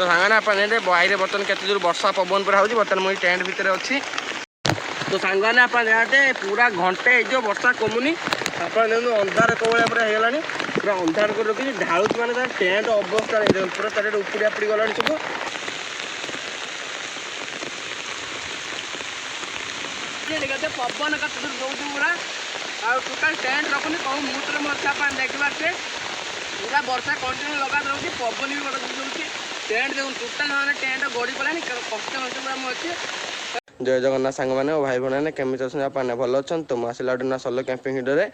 तो सांगने आपने बाहर बर्तन के जोर वर्षा पवन पूरा हो बर्तन मुझे टेंट भितर अच्छी तो सांगने आप पूरा घंटे जो वर्षा कमुनी आप अंधार कौलिया पूरा होगा पूरा अंधार कर रखी ढालू मैंने टेंट अवस्था नहीं पूरा चार उपड़िया पड़ी गला सब पवन कत दूर पूरा आ टोटाल टेंट रखुनी कौ मुहूर्त में अच्छा पानी देखिए पूरा वर्षा कंटिन्यू लगा रोचे पवन भी बड़ा दूसरी टेंट देखो टोटाल मैंने टेंट गड़ी पड़ानी कष्ट मस्त पूरा मुझे जय जगन्नाथ सांग मैंने भाई भाई केमी अच्छे भल अच्छा तो मुझे ना सोलो कैंपिंग हिडे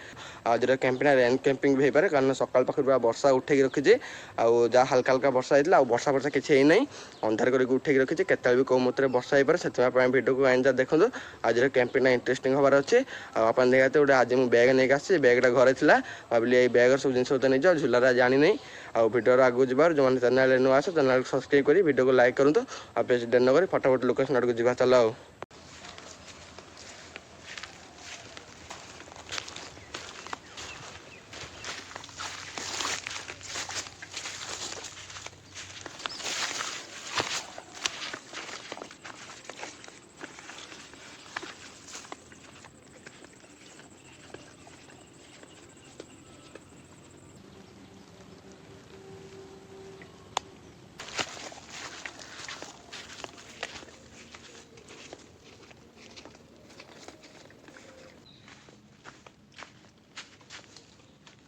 आज कैंपिंग रेन कैंपिंग भी हो पाए कारण सकाल पाखे पूरा वर्षा उठे रखी जहाँ हल्का हल्का वर्षा होता है वर्षा वर्षा किसी ना अंधार करके उठे रखी के भी कौ मत वर्षा हो पाए से भिडियो को आइन देखो आज कैंपिंग इंटरेस्टिंग हबार अच्छे आप देखते गोटे आज मुझे बैग नहीं आसी बैगटा घरे था भाविली बैग सब जिन नहीं झूलार जानी नहीं आ भिडियो आगे जबार जो मैंने चैनल नुआ आस चैनल को सब्सक्राइब कर वीडियो को लाइक करूँ और पेज डेन कर फटाफट लोकेशन आड़क जा चल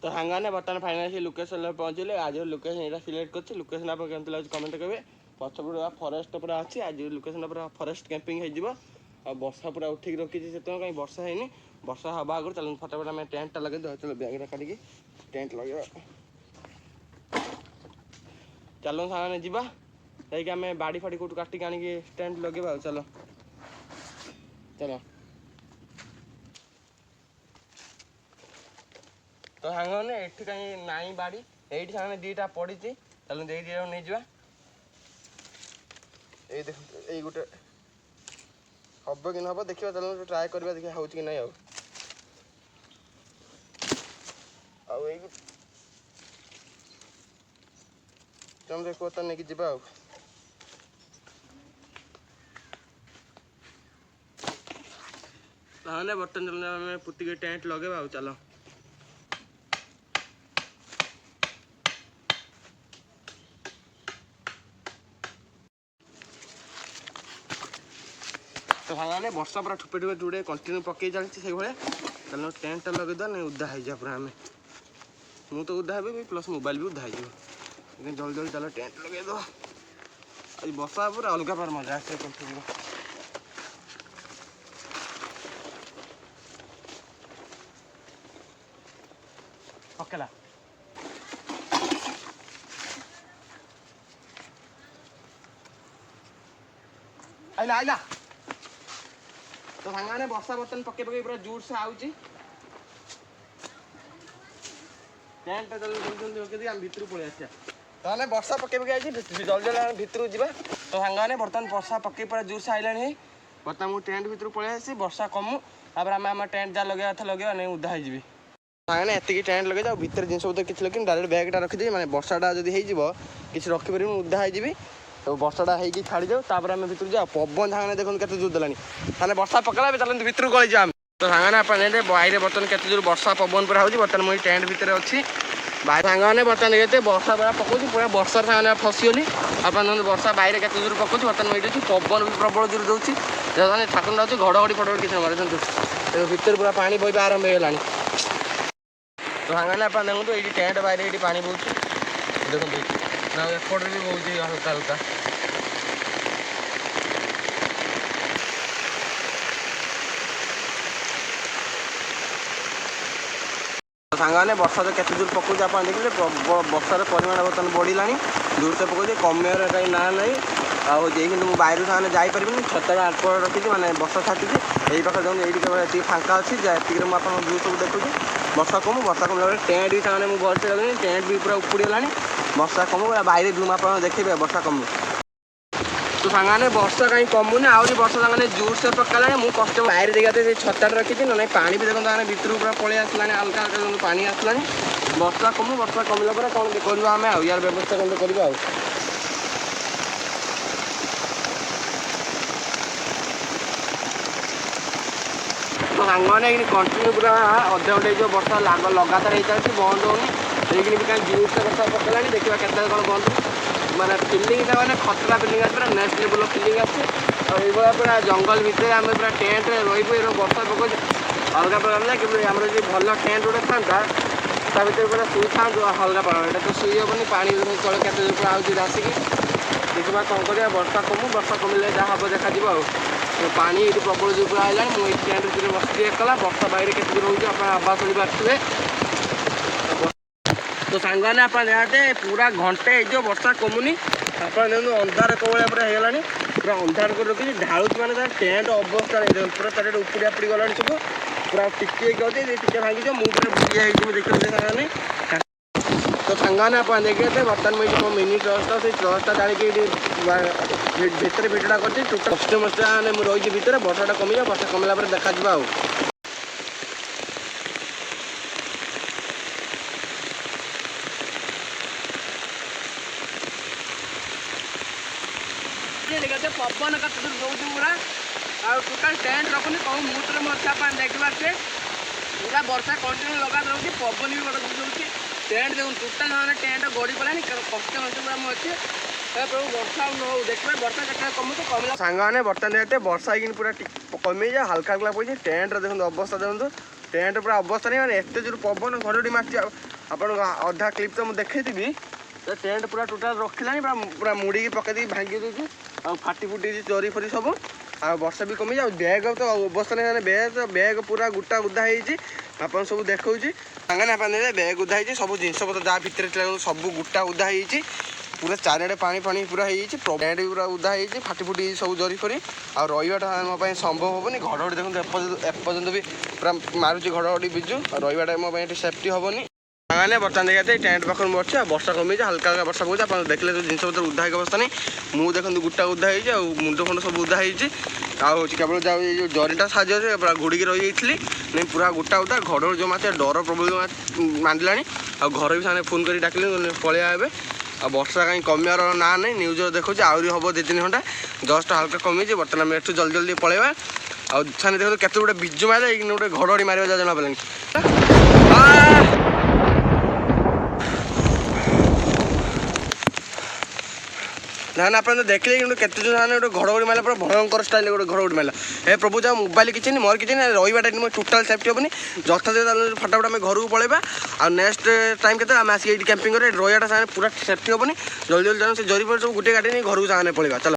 तो हांगाने बर्तमान फाइनाल लोकेशन पहुँचले आज लोकेशन यहाँ सिलेक्ट कर लोकेशन आप केमती लगे कमेंट करेंगे पछ पूरा फरेस्ट पूरा अच्छी आज लोकेशन पूरा फरेस्ट कैंपिंग हो वर्षा पूरा उठिक रखी से कहीं वर्षा है वर्षा हवा आगे चलो फटाफट आम टेंटा लगे चलो बैग काटिकी टेंट लगे चलो सामने जावा जाकि आम बाड़ी फाड़ी कौट काटिक आनिकी टेंट लगे चलो चलो तो सांगने ये कहीं नाई बाड़ी ये सांगने दीटा पड़ी चलो दे दी नहीं जा ये गोटे हम कि हम देखा चलो ट्राए करवा देखिए हो कि नहीं तुम देखो तो नहीं जा बर्तन चलो पुटिक टेंट लगे चलो तो भाई वर्षा पूरा ठुपे ठुपे टुड़े कंटिन्यू पकई चलती से भाया चलो टेंट लगे नहीं उदा हो पूरा आम मुझे तो उदा हे प्लस मोबाइल भी उदा हो जल्दी जल्दी चलो टेंट लगे दो आज वर्षा पूरा अलग पार मजा आसे कंटिन्यू पकेला आइला आइला तो सांगने वर्षा बर्तन पके पके पूरा जोर से आउची टेंट जल्दी जल्दी जल्दी आम भितर पलि आसा ताने वर्षा पके पके आई जल्दी जल्दी भितर जा तो सांगने बर्तन वर्षा पके पूरा जोर से आइलानी बर्तमान मुझे टेंट भितर पलि आसी वर्षा कमु तापर आम टेंट जहाँ लगे था लगे नहीं उदा हो सांगने एतिकी टेंट लगे जाओ भितर जिन सब किसी लगे डायरेक्ट बैगटा रखिदे मैंने वर्षाटा जब हो किसी रखिपार उदा हो तो वर्षाटा होगी छाड़ी जाऊ तापर आम भितर जाओ पवन सांगने देखो के जोर देलानी ताने वर्षा पकड़ा चलते भितर गली जा तो सांगने आपने बाहर बर्तन के जोर वर्षा पवन पूरा हो बर्तमान मुझे टेंट भितर अच्छी बाहर सांगने बर्तमान देखते वर्षा पूरा पकाऊँ पूरा वर्षा सांगने फसीगली आप वर्षा बाहर के जोर पकाऊँ बर्तमान मुझे पवन भी प्रबल जोर दूसरी जैसे ठाकुर जाऊँगी घड़घड़ी फटघड़ी किसी मारे भितर पूरा पानी बहवा आरंभ होगा तो सांगने आप देखो ये टेंट बाहर ये पानी बहुत देखो एपट भी बहुत हल्का हल्का सांगने वर्षा तो केते दूर पकाऊँ आप देखिए वर्षार परिमाण बर्तमान बढ़ला दूर से पकाऊँ कमियार कहीं ना नहीं आउ कि मुझे बाहर सामने जापर छता आठ रखी मैंने वर्षा छाटी यही पाखे जाऊँ ये केवल फांका अच्छी जी मुझे व्यू सब देखुची वर्षा कम टेंट भी सामने मुझे भलसे लगे टेंट भी पूरा उपड़ीगला वर्षा कम बाहर जूम आप देखिए वर्षा कम तो सांगने वर्षा कहीं कमुनी आहरी वर्षा सांगने जोर से पकड़ा मुझे कष्ट बाहर देखते छता रखी ना पानी भी देखो भितर पूरा पलि आसला हल्का हल्का पानी आसला वर्षा कमला कौन करें आम यार व्यवस्था कौन करवा ସାଙ୍ଗମାନେ ଏଇଠି କଣ୍ଟିନ୍ୟୁ ପୁରା ଅଧେ ଘଣ୍ଟେ ହେଇଯିବ ବର୍ଷା ଲଗାତାର ହେଇ ଚାଲିଛି ବନ୍ଦ ହେଉନି। ଏଇଖିଣି ବି କାହିଁ ଜୋରସେ ବର୍ଷା ପକେଇଲାଣି ଦେଖିବା କେତେବେଳେ କ'ଣ ବନ୍ଦ ମାନେ ଫିଲିଂଟା ମାନେ ଖତରା ଫିଲିଂ ଆସୁଛି ପୁରା ନେକ୍ସଟ ଲେଭେଲର ଫିଲିଂ ଆସୁଛି। ଆଉ ଏଇଭଳିଆ ପୁରା ଜଙ୍ଗଲ ଭିତରେ ଆମେ ପୁରା ଟେଣ୍ଟରେ ରହିବୁ ଏଇଟା ବର୍ଷା ପକାଉଛି ଅଲଗା ପ୍ରକାର ନା କିନ୍ତୁ ଆମର ଯଦି ଭଲ ଟେଣ୍ଟ ଗୋଟେ ଥାନ୍ତା ତା ଭିତରେ ପୁରା ଶୋଇଥାନ୍ତୁ ଅଲଗା ପ୍ରକାର। ଏଇଟା ତ ଶୋଇ ହେବନି ପାଣି ତଳେ କେତେ ଜୋର ଆଉଛି ଆସିକି ଦେଖିବା କ'ଣ କରିବା ବର୍ଷା କମିଲେ ଯାହା ହେବ ଦେଖାଯିବ ଆଉ। ପାଣି ଏଇଠି ପ୍ରବଳ ଯୋଉ ପୁରା ଆଇଲାଣି ମୁଁ ଏଇ ଟେଣ୍ଟ ଭିତରେ ବସିଛି ଏକଲା ବର୍ଷା ବାଇରେ କେତେ ଦୂର ହେଉଛି ଆପଣ ଆବାଜ ଶୁଣି ପାରୁଥିବେ। ତ ସାଙ୍ଗମାନେ ଆପଣ ନିହାତି ପୁରା ଘଣ୍ଟେ ହେଇଯିବ ବର୍ଷା କମୁନି ଆପଣ ଦେଖନ୍ତୁ ଅନ୍ଧାର କୋଭଳିଆ ପୁରା ହେଇଗଲାଣି ପୁରା ଅନ୍ଧାର କରି ରଖିଛି ଢାଳୁଛି ମାନେ ତାର ଟେଣ୍ଟ ଅବସ୍ଥା ନେଇଯାଉଛି ପୁରା ତାର ଉପୁଡ଼ି ଆପଡ଼ି ଗଲାଣି ସବୁ ପୁରା ଟିକି ହେଇକି ଅଛି ଟିକେ ଭାଙ୍ଗିଯିବ ମୁଁ ପୁରା ବୁଡ଼ିଆ ହେଇଯିବି ଦେଖିବେ ସାଙ୍ଗମାନେ। ତ ସାଙ୍ଗମାନେ ଆପଣ ଦେଖିବେ ବର୍ତ୍ତମାନ ମୁଁ ଏଇଠି ମୋ ମିନି ଟ୍ରଚଟା ସେଇ ଟ୍ରଚଟା ଜାଣିକି ଏଇଠି ଭିତରେ ଭିଡ଼ିଓଟା କରିଛି ଟୋଟାଲ୍ କଷ୍ଟମଷ୍ଟେ ମାନେ ମୁଁ ରହିଛି ଭିତରେ ବର୍ଷାଟା କମିଯାଉ ବର୍ଷା କମିଲା ପରେ ଦେଖାଯିବ ଆଉ। ପବନ କେତେ ଦୂର ଦେଉଛି ପୁରା ଆଉ ଟୋଟାଲ୍ ଟେଣ୍ଟ ରଖୁନି କେଉଁ ମୁହୂର୍ତ୍ତରେ ମୁଁ ଅଛି ଆପଣ ଦେଖିପାରୁଛେ ପୁରା ବର୍ଷା କଣ୍ଟିନ୍ୟୁ ଲଗାତ ରହୁଛି ପବନ ବି ଗୋଟେ ଦେଉଛି ଟେଣ୍ଟ ଦେଖୁন ଟୋଟାଲ୍ ମାନେ ଟେଣ୍ଟ ଗଡ଼ି ପଡ଼ିଲାଣି କଷ୍ଟ ପୁରା ମୁଁ ଅଛି ପ୍ରଭୁ ବର୍ଷା ଆଉ ନ ହଉ ଦେଖିବେ ବର୍ଷା କେତେବେଳେ କମୁଛି କମିଲା। ସାଙ୍ଗମାନେ ବର୍ତ୍ତମାନ ଏତେ ବର୍ଷା ହେଇକିନି ପୁରା କମିଯାଏ ହାଲକା ହାଲକା ପଡ଼ିଛି ଟେଣ୍ଟର ଦେଖନ୍ତୁ ଅବସ୍ଥା ଦେଖନ୍ତୁ ଟେଣ୍ଟ ପୁରା ଅବସ୍ଥା ନାହିଁ ମାନେ ଏତେ ଜୋର ପବନ ଘଡ଼ଘଡ଼ି ମାରୁଛି ଆଉ ଆପଣଙ୍କୁ ଅଧା କ୍ଲିପ୍ ତ ମୁଁ ଦେଖେଇଥିବି ଟେଣ୍ଟ ପୁରା ଟୋଟାଲ୍ ରଖିଲାଣି ପୁରା ମୁଡ଼ିକି ପକେଇ ଦେଇକି ଭାଙ୍ଗି ଦେଉଛି ଆଉ ଫାଟି ଫୁଟିଛି ଚୋରି ଫୋରି ସବୁ ଆଉ ବର୍ଷା ବି କମିଛି ଆଉ ବ୍ୟାଗ୍ ତ ଅବସ୍ଥା ନାହିଁ ମାନେ ବ୍ୟାଗ୍ ପୁରା ଗୋଟା ଉଦା ହେଇଛି ଆପଣ ସବୁ ଦେଖାଉଛି ସାଙ୍ଗମାନେ ଆପଣ ବ୍ୟାଗ୍ ଉଦା ହେଇଛି ସବୁ ଜିନିଷପତ୍ର ଯାହା ଭିତରେ ଥିଲା ସବୁ ଗୋଟା ଉଦା ହେଇଛି ପୁରା ଚାରିଆଡ଼େ ପାଣି ପୁରା ହେଇଯାଇଛି ପ୍ୟାଣ୍ଟ ବି ପୁରା ଉଦା ହେଇଛି ଫାଟି ଫୁଟି ସବୁ ଜରି ଫରି ଆଉ ରହିବାଟା ମୋ ପାଇଁ ସମ୍ଭବ ହେବନି ଘଡ଼ଘଡ଼ି ଦେଖନ୍ତୁ ଏପର୍ଯ୍ୟନ୍ତ ବି ପୁରା ମାରୁଛି ଘଡ଼ଘଡ଼ି ବିଜୁ ଆଉ ରହିବାଟା ମୋ ପାଇଁ ଏଠି ସେଫ୍ଟି ହେବନି। ସାଙ୍ଗମାନେ ବର୍ତ୍ତମାନ ଦେଖିବା ଟେଣ୍ଟ ପାଖରେ ମୁଁ ଅଛି ଆଉ ବର୍ଷା କମିଛି ହାଲକା ହାଲକା ବର୍ଷା ପକଉଛି ଆପଣ ଦେଖିଲେ ଯେଉଁ ଜିନିଷପତ୍ର ଉଦା ହେଇକି ଅବସ୍ଥା ନାହିଁ ମୁଁ ଦେଖନ୍ତୁ ଗୋଟା ଉଦା ହେଇଛି ଆଉ ମୁଣ୍ଡ ଫୁଣ୍ଡ ସବୁ ଉଦା ହେଇଛି ଆଉ ହେଉଛି କେବଳ ଯାଉ ଏଇ ଯେଉଁ ଜରିଟା ସାହାଯ୍ୟରେ ପୁରା ଘୋଡ଼ିକି ରହିଯାଇଥିଲି ନାଇଁ ପୁରା ଗୋଟା ଉଦା ଘଡ଼ଘଡ଼ି ଯେଉଁ ମାଛ ଡର ପ୍ରବଳ ମାନ୍ଦିଲାଣି ଆଉ ଘରେ ବି ସେମାନେ ଫୋନ୍ କରି ଡାକିଲେ ପଳେଇବା ଏବେ ଆଉ ବର୍ଷା କାହିଁ କମିବାର ନାଁ ନାହିଁ ନ୍ୟୁଜ୍ରେ ଦେଖାଉଛି ଆହୁରି ହେବ 2-3 ଘଣ୍ଟା ଜଷ୍ଟ ହାଲକା କମିଛି ବର୍ତ୍ତମାନ ଆମେ ଏଠୁ ଜଲ୍ଦି ପଳେଇବା ଆଉ ସେମାନେ ଦେଖନ୍ତୁ କେତେ ଗୋଟେ ବିଜୁ ମାରିଲା ଏଇକିନି ଗୋଟେ ଘଡ଼ଘଡ଼ି ମାରିବା ଯାହା ଜଣାପଡ଼ିଲାଣି। ନା ଆପଣ ତ ଦେଖିଲେ କିନ୍ତୁ କେତେ ଜଣ ଗୋଟେ ଘଡ଼ଘଡ଼ି ମାରିଲା ପୁରା ଭୟଙ୍କର ଷ୍ଟାଇଲ୍ ଗୋଟେ ଘଡ଼ଘଡ଼ି ମାରିଲା ଏ ପ୍ରଭୁ ଯାହା ମୋବାଇଲ କିଛି ନାହିଁ ମୋର କିଛି ନାହିଁ ରହିବାଟା ମୋ ଟୋଟାଲ୍ ସେଫ୍ଟି ହେବନି ଯଥାଯଥ ଫଟାଫଟ ଆମେ ଘରକୁ ପଳେଇବା ଆଉ ନେକ୍ସଟ ଟାଇମ୍ କେତେ ଆମେ ଆସିକି ଏଇଠି କ୍ୟାମ୍ପିଂ କରିବା ରହିବାଟା ସେମାନେ ପୁରା ସେଫ୍ଟି ହେବନି ଜଲ୍ଦି ଜାଣୁ ସେ ଜରି ଫରି ସବୁ ଗୋଟେ ଗାଡ଼ି ନେଇ ଘରକୁ ସେମାନେ ପଳେଇବା ଚାଲ।